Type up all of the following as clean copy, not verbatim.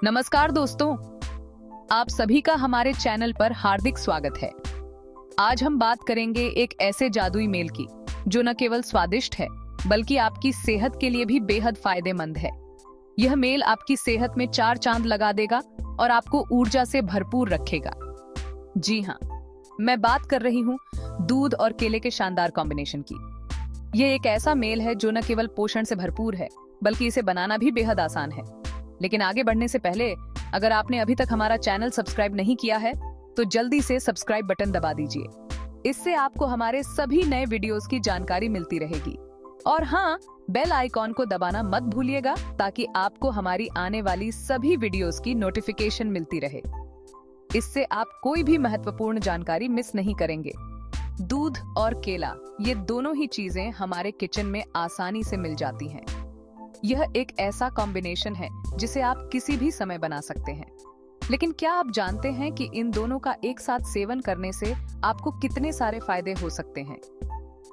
नमस्कार दोस्तों, आप सभी का हमारे चैनल पर हार्दिक स्वागत है। आज हम बात करेंगे एक ऐसे जादुई मेल की जो न केवल स्वादिष्ट है बल्कि आपकी सेहत के लिए भी बेहद फायदेमंद है। यह मेल आपकी सेहत में 4 चांद लगा देगा और आपको ऊर्जा से भरपूर रखेगा। जी हाँ, मैं बात कर रही हूँ दूध और केले के शानदार कॉम्बिनेशन की। यह एक ऐसा मेल है जो न केवल पोषण से भरपूर है बल्कि इसे बनाना भी बेहद आसान है। लेकिन आगे बढ़ने से पहले अगर आपने अभी तक हमारा चैनल सब्सक्राइब नहीं किया है तो जल्दी से सब्सक्राइब बटन दबा दीजिए। इससे आपको हमारे सभी नए वीडियोस की जानकारी मिलती रहेगी। और हाँ, बेल आइकॉन को दबाना मत भूलिएगा ताकि आपको हमारी आने वाली सभी वीडियोस की नोटिफिकेशन मिलती रहे। इससे आप कोई भी महत्वपूर्ण जानकारी मिस नहीं करेंगे। दूध और केला, ये दोनों ही चीजें हमारे किचन में आसानी से मिल जाती हैं। यह एक ऐसा कॉम्बिनेशन है जिसे आप किसी भी समय बना सकते हैं। लेकिन क्या आप जानते हैं कि इन दोनों का एक साथ सेवन करने से आपको कितने सारे फायदे हो सकते हैं?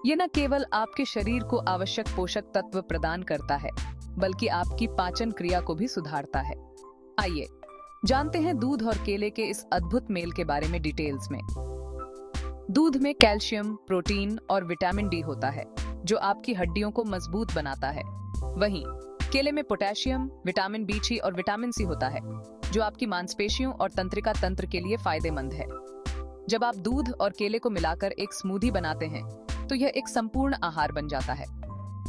ये न केवल आपके शरीर को आवश्यक पोषक तत्व प्रदान करता है बल्कि आपकी पाचन क्रिया को भी सुधारता है। आइए जानते हैं दूध और केले के इस अद्भुत मेल के बारे में डिटेल्स में। दूध में कैल्शियम, प्रोटीन और विटामिन डी होता है जो आपकी हड्डियों को मजबूत बनाता है। वहीं केले में पोटेशियम, विटामिन बी3 और विटामिन सी होता है जो आपकी मांसपेशियों और तंत्रिका तंत्र के लिए फायदेमंद है। जब आप दूध और केले को मिलाकर एक स्मूदी बनाते हैं तो यह एक संपूर्ण आहार बन जाता है।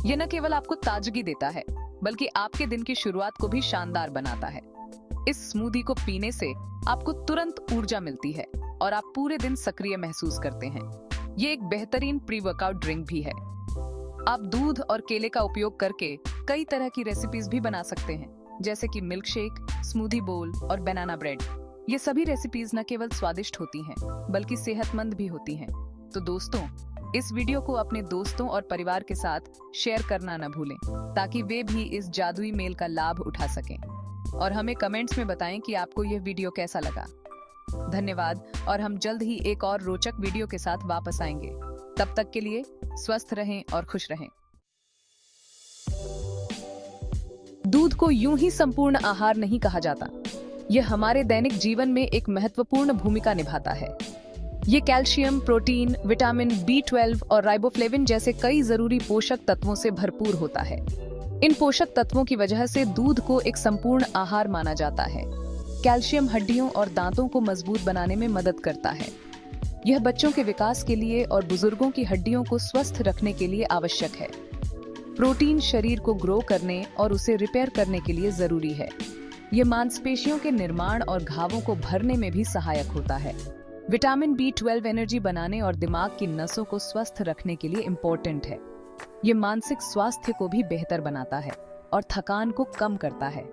यह न केवल आपको ताजगी देता है बल्कि आपके दिन की शुरुआत को भी शानदार बनाता है। इस स्मूदी को पीने से आपको तुरंत ऊर्जा मिलती है और आप पूरे दिन सक्रिय महसूस करते हैं। ये एक बेहतरीन प्री वर्कआउट ड्रिंक भी है। आप दूध और केले का उपयोग करके कई तरह की रेसिपीज भी बना सकते हैं, जैसे कि मिल्क शेक, स्मूदी बोल और बनाना ब्रेड। ये सभी रेसिपीज न केवल स्वादिष्ट होती हैं बल्कि सेहतमंद भी होती हैं। तो दोस्तों, इस वीडियो को अपने दोस्तों और परिवार के साथ शेयर करना न भूलें ताकि वे भी इस जादुई मेल का लाभ उठा सकें। और हमें कमेंट्स में बताएं कि आपको यह वीडियो कैसा लगा। धन्यवाद, और हम जल्द ही एक और रोचक वीडियो के साथ वापस आएंगे। तब तक के लिए स्वस्थ रहें और खुश रहें। दूध को यूं ही संपूर्ण आहार नहीं कहा जाता। यह हमारे दैनिक जीवन में एक महत्वपूर्ण भूमिका निभाता है। ये कैल्शियम, प्रोटीन, विटामिन बी12 और राइबोफ्लेविन जैसे कई जरूरी पोषक तत्वों से भरपूर होता है। इन पोषक तत्वों की वजह से दूध को एक संपूर्ण आहार माना जाता है। कैल्शियम हड्डियों और दांतों को मजबूत बनाने में मदद करता है। यह बच्चों के विकास के लिए और बुजुर्गों की हड्डियों को स्वस्थ रखने के लिए आवश्यक है। प्रोटीन शरीर को ग्रो करने और उसे रिपेयर करने के लिए जरूरी है। यह मांसपेशियों के निर्माण और घावों को भरने में भी सहायक होता है। विटामिन बी12 एनर्जी बनाने और दिमाग की नसों को स्वस्थ रखने के लिए इम्पोर्टेंट है। यह मानसिक स्वास्थ्य को भी बेहतर बनाता है और थकान को कम करता है।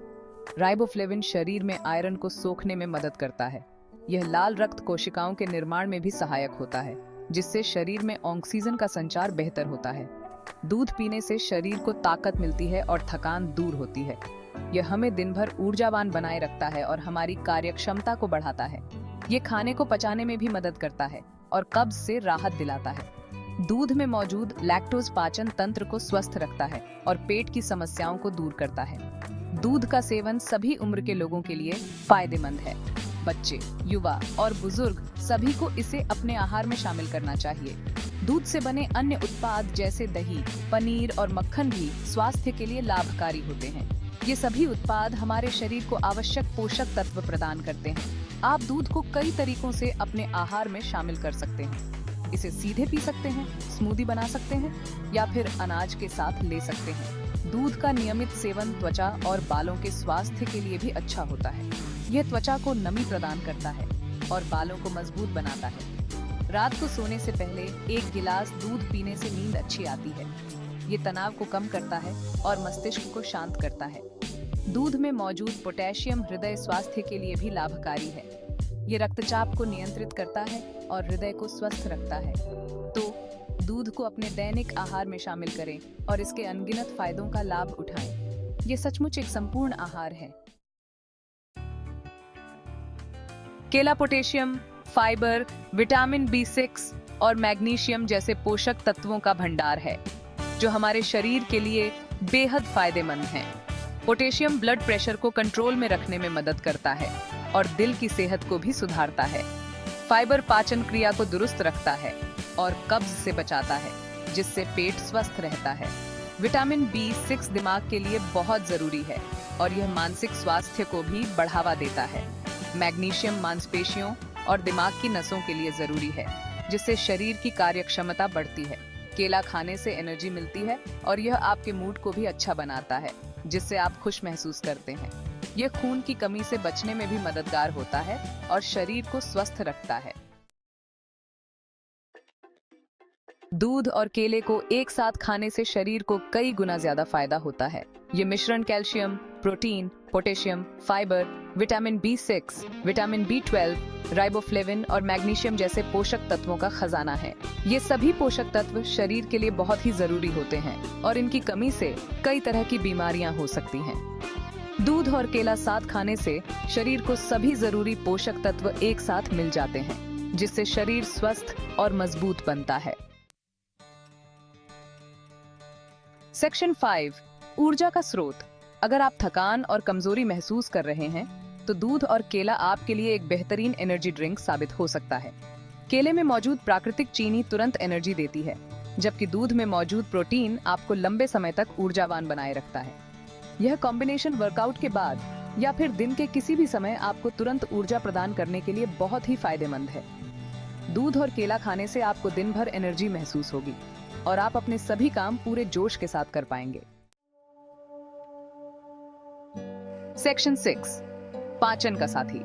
राइबोफ्लेविन शरीर में आयरन को सोखने में मदद करता है। यह लाल रक्त कोशिकाओं के निर्माण में भी सहायक होता है, जिससे शरीर में ऑक्सीजन का संचार बेहतर होता है। दूध पीने से शरीर को ताकत मिलती है और थकान दूर होती है। यह हमें दिन भर ऊर्जावान बनाए रखता है और हमारी कार्यक्षमता को बढ़ाता है। ये खाने को पचाने में भी मदद करता है और कब्ज से राहत दिलाता है। दूध में मौजूद लैक्टोज पाचन तंत्र को स्वस्थ रखता है और पेट की समस्याओं को दूर करता है। दूध का सेवन सभी उम्र के लोगों के लिए फायदेमंद है। बच्चे, युवा और बुजुर्ग सभी को इसे अपने आहार में शामिल करना चाहिए। दूध से बने अन्य उत्पाद जैसे दही, पनीर और मक्खन भी स्वास्थ्य के लिए लाभकारी होते हैं। ये सभी उत्पाद हमारे शरीर को आवश्यक पोषक तत्व प्रदान करते हैं। आप दूध को कई तरीकों से अपने आहार में शामिल कर सकते हैं। इसे सीधे पी सकते हैं, स्मूदी बना सकते हैं या फिर अनाज के साथ ले सकते हैं। दूध का नियमित सेवन त्वचा और बालों के स्वास्थ्य के लिए भी अच्छा होता है। यह त्वचा को नमी प्रदान करता है और बालों को मजबूत बनाता है। रात को सोने से पहले 1 गिलास दूध पीने से नींद अच्छी आती है। ये तनाव को कम करता है और मस्तिष्क को शांत करता है। दूध में मौजूद पोटेशियम हृदय स्वास्थ्य के लिए भी लाभकारी है। ये रक्तचाप को नियंत्रित करता है और हृदय को स्वस्थ रखता है। तो दूध को अपने दैनिक आहार में शामिल करें और इसके अनगिनत फायदों का लाभ उठाएं। ये सचमुच एक संपूर्ण आहार है। केला पोटेशियम, फाइबर, विटामिन बी6 और मैग्नीशियम जैसे पोषक तत्वों का भंडार है जो हमारे शरीर के लिए बेहद फायदेमंद हैं। पोटेशियम ब्लड प्रेशर को कंट्रोल में रखने में मदद करता है और दिल की सेहत को भी सुधारता है। फाइबर पाचन क्रिया को दुरुस्त रखता है और कब्ज से बचाता है, जिससे पेट स्वस्थ रहता है। विटामिन B6 दिमाग के लिए बहुत जरूरी है और यह मानसिक स्वास्थ्य को भी बढ़ावा देता है। मैग्नीशियम मांसपेशियों और दिमाग की नसों के लिए जरूरी है, जिससे शरीर की कार्यक्षमता बढ़ती है। केला खाने से एनर्जी मिलती है और यह आपके मूड को भी अच्छा बनाता है, जिससे आप खुश महसूस करते हैं। यह खून की कमी से बचने में भी मददगार होता है और शरीर को स्वस्थ रखता है। दूध और केले को एक साथ खाने से शरीर को कई गुना ज्यादा फायदा होता है। ये मिश्रण calcium, protein, potassium, fibre, vitamin B6, vitamin B12, riboflavin और मैग्नीशियम जैसे पोषक तत्वों का खजाना है। ये सभी पोषक तत्व शरीर के लिए बहुत ही जरूरी होते हैं और इनकी कमी से कई तरह की बीमारियां हो सकती हैं। दूध और केला साथ खाने से शरीर को सभी जरूरी पोषक तत्व एक साथ मिल जाते हैं, जिससे शरीर स्वस्थ और मजबूत बनता है। सेक्शन 5, ऊर्जा का स्रोत। अगर आप थकान और कमजोरी महसूस कर रहे हैं, तो दूध और केला आपके लिए एक बेहतरीन एनर्जी ड्रिंक साबित हो सकता है। केले में मौजूद प्राकृतिक चीनी तुरंत एनर्जी देती है, जबकि दूध में मौजूद प्रोटीन आपको लंबे समय तक ऊर्जावान बनाए रखता है। यह कॉम्बिनेशन वर्कआउट के बाद या फिर दिन के किसी भी समय आपको तुरंत ऊर्जा प्रदान करने के लिए बहुत ही फायदेमंद है। दूध और केला खाने से आपको दिन भर एनर्जी महसूस होगी और आप अपने सभी काम पूरे जोश के साथ कर पाएंगे। सेक्शन 6, पाचन का साथी।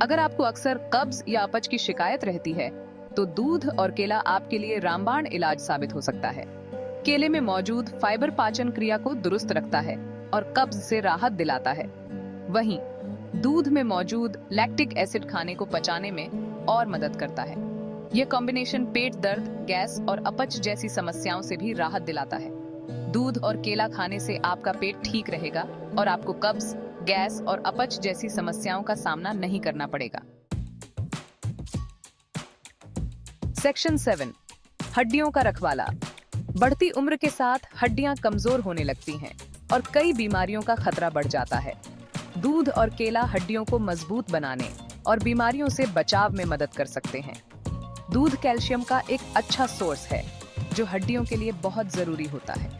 अगर आपको अक्सर कब्ज या अपच की शिकायत रहती है, तो दूध और केला आपके लिए रामबाण इलाज साबित हो सकता है। केले में मौजूद फाइबर पाचन क्रिया को दुरुस्त रखता है और कब्ज से राहत दिलाता है। वहीं दूध में मौजूद लैक्टिक एसिड खाने को पचाने में और मदद करता है। यह कॉम्बिनेशन पेट दर्द, गैस और अपच जैसी समस्याओं से भी राहत दिलाता है। दूध और केला खाने से आपका पेट ठीक रहेगा और आपको कब्ज, गैस और अपच जैसी समस्याओं का सामना नहीं करना पड़ेगा। सेक्शन 7, हड्डियों का रखवाला। बढ़ती उम्र के साथ हड्डियां कमजोर होने लगती हैं और कई बीमारियों का खतरा बढ़ जाता है। दूध और केला हड्डियों को मजबूत बनाने और बीमारियों से बचाव में मदद कर सकते हैं। दूध कैल्शियम का एक अच्छा सोर्स है, जो हड्डियों के लिए बहुत जरूरी होता है।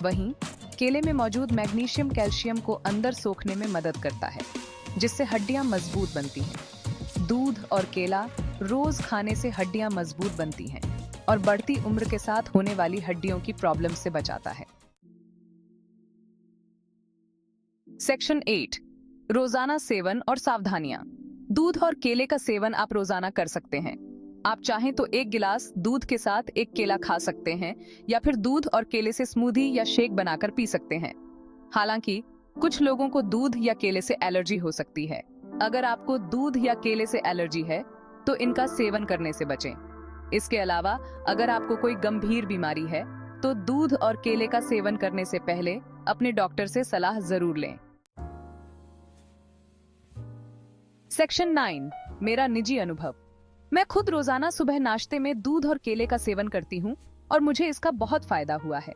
वहीं केले में मौजूद मैग्नीशियम कैल्शियम को अंदर सोखने में मदद करता है, जिससे हड्डियां मजबूत बनती हैं। दूध और केला रोज खाने से हड्डियां मजबूत बनती हैं और बढ़ती उम्र के साथ होने वाली हड्डियों की प्रॉब्लम से बचाता है। सेक्शन 8, रोजाना सेवन और सावधानियां। दूध और केले का सेवन आप रोजाना कर सकते हैं। आप चाहें तो 1 गिलास दूध के साथ 1 केला खा सकते हैं या फिर दूध और केले से स्मूदी या शेक बनाकर पी सकते हैं। हालांकि कुछ लोगों को दूध या केले से एलर्जी हो सकती है। अगर आपको दूध या केले से एलर्जी है, तो इनका सेवन करने से बचें। इसके अलावा अगर आपको कोई गंभीर बीमारी है, तो दूध और केले का सेवन करने से पहले अपने डॉक्टर से सलाह जरूर लें। सेक्शन 9, मेरा निजी अनुभव। मैं खुद रोजाना सुबह नाश्ते में दूध और केले का सेवन करती हूँ और मुझे इसका बहुत फायदा हुआ है।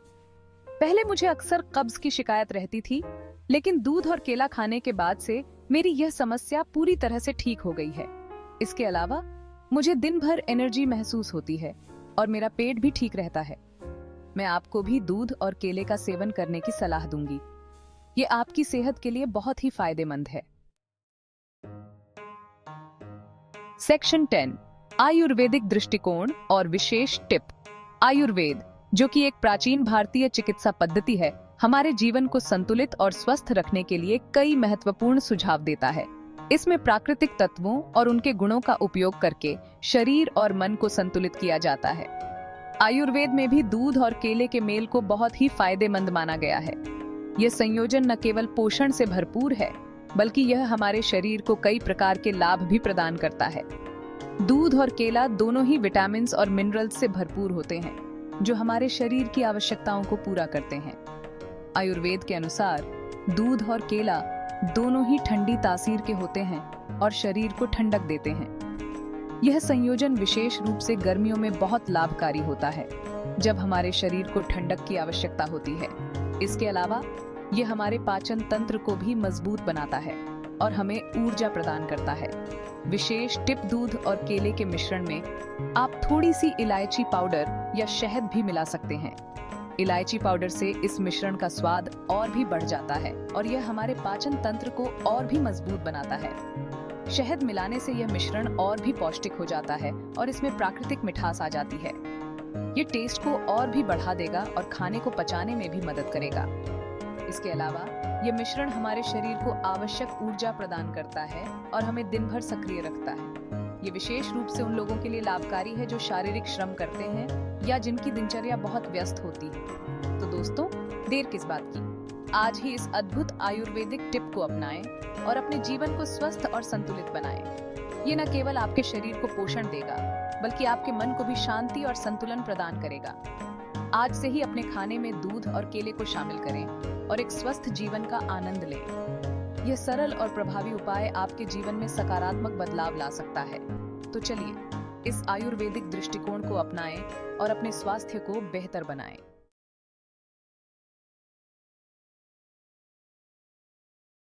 पहले मुझे अक्सर कब्ज की शिकायत रहती थी, लेकिन दूध और केला खाने के बाद से मेरी यह समस्या पूरी तरह से ठीक हो गई है। इसके अलावा मुझे दिन भर एनर्जी महसूस होती है और मेरा पेट भी ठीक रहता है। मैं आपको भी दूध और केले का सेवन करने की सलाह दूंगी। ये आपकी सेहत के लिए बहुत ही फायदेमंद है। सेक्शन 10, आयुर्वेदिक दृष्टिकोण और विशेष टिप। आयुर्वेद, जो कि एक प्राचीन भारतीय चिकित्सा पद्धति है, हमारे जीवन को संतुलित और स्वस्थ रखने के लिए कई महत्वपूर्ण सुझाव देता है। इसमें प्राकृतिक तत्वों और उनके गुणों का उपयोग करके शरीर और मन को संतुलित किया जाता है। आयुर्वेद में भी दूध और केले के मेल को बहुत ही फायदेमंद माना गया है। यह संयोजन न केवल पोषण से भरपूर है, बल्कि यह हमारे शरीर को कई प्रकार के लाभ भी प्रदान करता है। दूध और केला दोनों ही विटामिन्स और मिनरल्स से भरपूर होते हैं, जो हमारे शरीर की आवश्यकताओं को पूरा करते हैं। आयुर्वेद के अनुसार दूध और केला दोनों ही ठंडी तासीर के होते हैं और शरीर को ठंडक देते हैं। यह संयोजन विशेष रूप से गर्मियों में बहुत लाभकारी होता है, जब हमारे शरीर को ठंडक की आवश्यकता होती है। इसके अलावा ये हमारे पाचन तंत्र को भी मजबूत बनाता है और हमें ऊर्जा प्रदान करता है। विशेष टिप: दूध और केले के मिश्रण में आप थोड़ी सी इलायची पाउडर या शहद भी मिला सकते हैं। इलायची पाउडर से इस मिश्रण का स्वाद और भी बढ़ जाता है और यह हमारे पाचन तंत्र को और भी मजबूत बनाता है। शहद मिलाने से यह मिश्रण और भी पौष्टिक हो जाता है और इसमें प्राकृतिक मिठास आ जाती है। ये टेस्ट को और भी बढ़ा देगा और खाने को पचाने में भी मदद करेगा। इसके अलावा ये मिश्रण हमारे शरीर को आवश्यक ऊर्जा प्रदान करता है और हमें दिन भर सक्रिय रखता है। ये विशेष रूप से उन लोगों के लिए लाभकारी है जो शारीरिक श्रम करते हैं या जिनकी दिनचर्या बहुत व्यस्त होती है। तो दोस्तों, देर किस बात की, आज ही इस अद्भुत आयुर्वेदिक टिप को अपनाएं और अपने जीवन को स्वस्थ और संतुलित बनाएं। ये न केवल आपके शरीर को पोषण देगा, बल्कि आपके मन को भी शांति और संतुलन प्रदान करेगा। आज से ही अपने खाने में दूध और केले को शामिल करें और एक स्वस्थ जीवन का आनंद लें। यह सरल और प्रभावी उपाय आपके जीवन में सकारात्मक बदलाव ला सकता है। तो चलिए, इस आयुर्वेदिक दृष्टिकोण को अपनाएं और अपने स्वास्थ्य को बेहतर बनाएं।